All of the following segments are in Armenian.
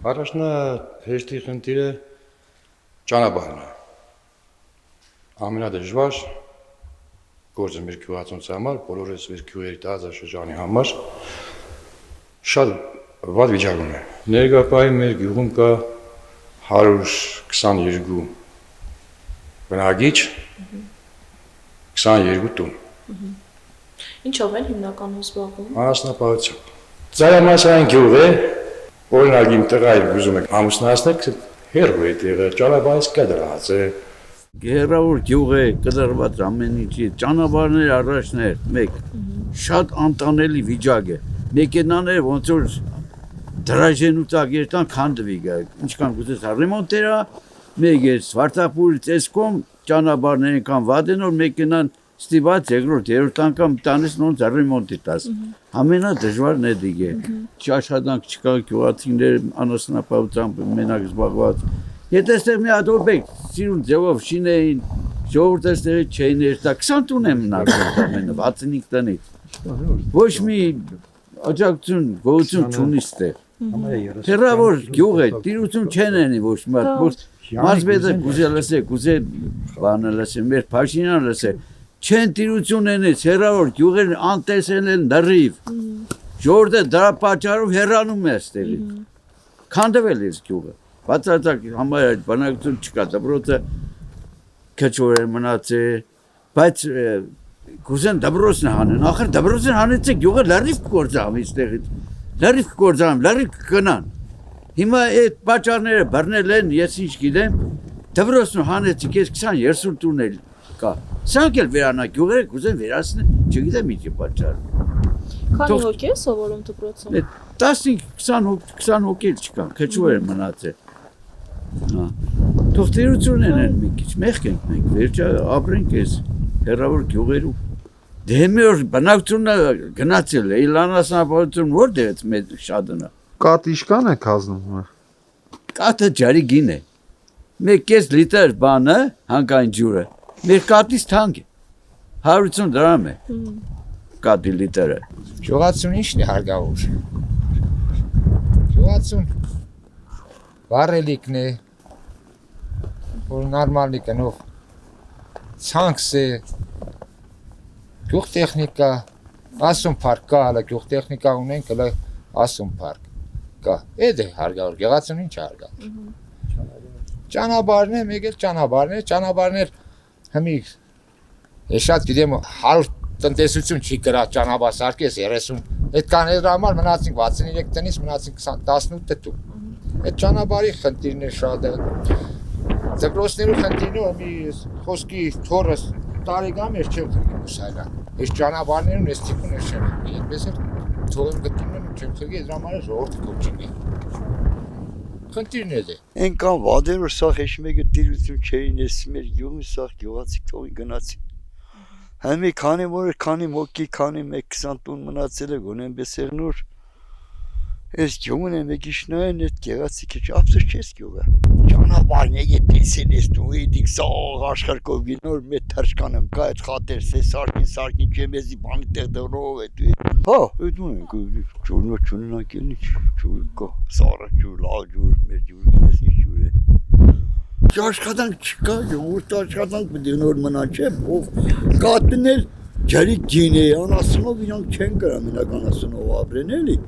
Առաջնա հեշտի խնդիրը ճանապարհն է։ Ամենադժվար գործը մեր գյուղացունց համար, բոլորս մեր գյուղերի տարածաշրջանի համար շատ վատ վիճակում է։ Ներկայացում մեր գյուղում կա 122 բնակիչ, 22 տուն։ Ինչով են հիմնականում զբաղվում։ Անասնապահությամբ։ Ծայրամասային գյուղ է, օրինակ իմ տղային ուզում եք ամուսնացնել, հեռու է տեղը, ճանապարհից կտրած է։ Գերավոր գյուղ է, կտրված ամեն ինչի, ճանապարհներ առաջներ, մեկ շատ անտանելի վիճակ է։ Մեքենաները ոնց որ դրաժեն ու տակ երթան քանդվի գա, ինչքան գուցես ռեմոնտեր է, մեկ է Սվարտապուրի տեսքոմ ճանապարհները կան վատ են, որ մեքենան ստիպած երկրորդ երրորդ անգամ տանես նոնց ռեմոնտի տաս։ Ամենադժվարն է դիգե։ Աշխատանք չկա, գյուղացիներ անասնապահությամբ մենակ զբաղված։ Եթե այստեղ մի հատ օբյեկտ սիրուն ձևով շինեին, ժողովուրդը այստեղի չէին երթա, 20 տուն է մնացել ամենը 65 տնից։ Ոչ մի աջակցություն, գոհություն չունի ստեղ։ Հեռավոր գյուղ է, տիրություն չեն անի ոչ մի հատ։ Մարզպետը գուզե լսե, գուզե բանը լսե, մեր Փաշինյանը լսե։ Չեն տիրություն ենից, հեռավոր գյուղեր անտեսել են լրիվ, ժողովուրդը դրա պատճառով հեռանում է այստեղից, քանդվել է գյուղը, բացարձակ համարյա բնակություն չկա, դպրոցը քչոր է մնացել, բայց գուզեն դպրոցն հանեն, ախր դպրոցն հանեցեք գյուղը լրիվ կգործամ այստեղից, լրիվ կգործամ, լրիվ կգնան, հիմա այդ պատճառները բռնել են, ես ինչ գիտեմ, դպրոցն հանեցիք, ես 20-30 տուն էլ կա, սրանք էլ վերանագյուղերը կուզեն վերացնել, չգիտեմ ինչի պատճառ։ Քանի հոգի է սովորում դպրոցում։ 15-20 հոգի չկան, քչուր են մնացել։ Թող տիրություն են մի քիչ, մեղք ենք մենք, վերջը ապրենք ես հեռավոր գյուղերում։ Դե մի օր բնակչությունը գնացել է, իլանասնապահություն որտեղից մեծ շատն է։ Կատ իշքան է կազմում։ Կատը ջարի գին է։ 1.5 լիտր բանը, հանկային ջուրը։ Մեր կատից թանկ է, 180 դրամ է, կատի լիտրը։ Գյուղացուն ինչն է հարգավոր։ Գյուղացուն վառելիքն է, որ նորմալի կնով, ցանքս է, գյուղ տեխնիկա, ասում պարկ կա, հալա գյուղ տեխնիկա ունենք, հալա ասում պարկ կա, էդ է հարգավոր, գյուղացուն ինչ է հարգավոր։ Ճանապարհն է, մեկ էլ ճանապարհն է, Հիմի շատ գիտեմ 100 տնտեսություն չի կրած ճանապարհ սարքես 30 այդ կան այդ համար մնացինք 63 տնից մնացինք 18 տուն այդ ճանապարհի խնդիրն է շատ դպրոցներու խնդիրն է մի խոսքի թորս տարեկան մեր չեմ քուսայլա այս ճանապարհներուն էս տիպուն է շեմ այդպես է թողեմ գտնում եմ չեմ քգի դրա համար ժողովուրդը կոչինի խնդիրն է դե Ենքան վադեր որ սա հեշ մեկը տիրություն չէին ես մեր գյուղի սա գյուղացի թողի գնացի Համի քանի որ քանի մոկի քանի 1-20 տուն մնացել է գոնե այնպես եղնոր Ես գյուղն եմ եկիշնային այդ գեղացի քիչ ապսուս չես գյուղը ճանապարհն է դիսին ես դու իդիկ սաղ աշխարհով գինոր մեծ թրջկանը կա այդ խատեր սարքի չեմեզի բանի տեղ դրով է դու հա դու ջուրնո չուննակելի ջուր կա սարը ջուր լավ ջուր մեր ջուրը գիտես ինչ ջուր է աշխատանք չկա ուրտ աշխատանք պետք է նոր մնա չէ ով կատնել ջարի գին է անասունով իրանք չեն կրա մենակ անասունով ապրեն էլի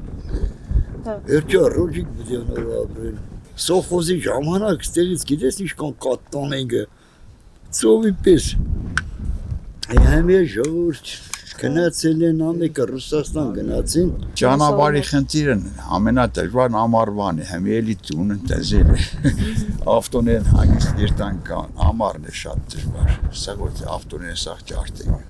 Վերջը ռոջիկ բդյանով ապրեն Սոխոզի ժամանակ ստեղից գիտես ինչքան կատտան ենք ծովի պես Համի ժողովուրդ գնացել են ամեկը Ռուսաստան գնացին Ճանապարհի խնդիրն ամենադժվարն ամառվան է համի էլի տունը դեզել է ավտոներն հանգիստ երտան կան ամառն է շատ դժվար սա որ ավտոները սաղ ջարդեն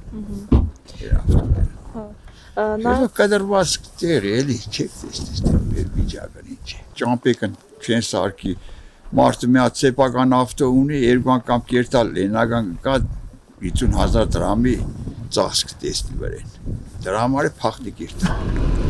Նա կադրված տեր էլի չեք տեսնել մեր վիճակն ինչ է ճամպեկն չեն սարքի մարդը մի հատ սեփական ավտո ունի երկու անգամ կերտալ լենական կա 50000 դրամի ծախսք տեսնի վրեն դրա համար է փախնի կերտալ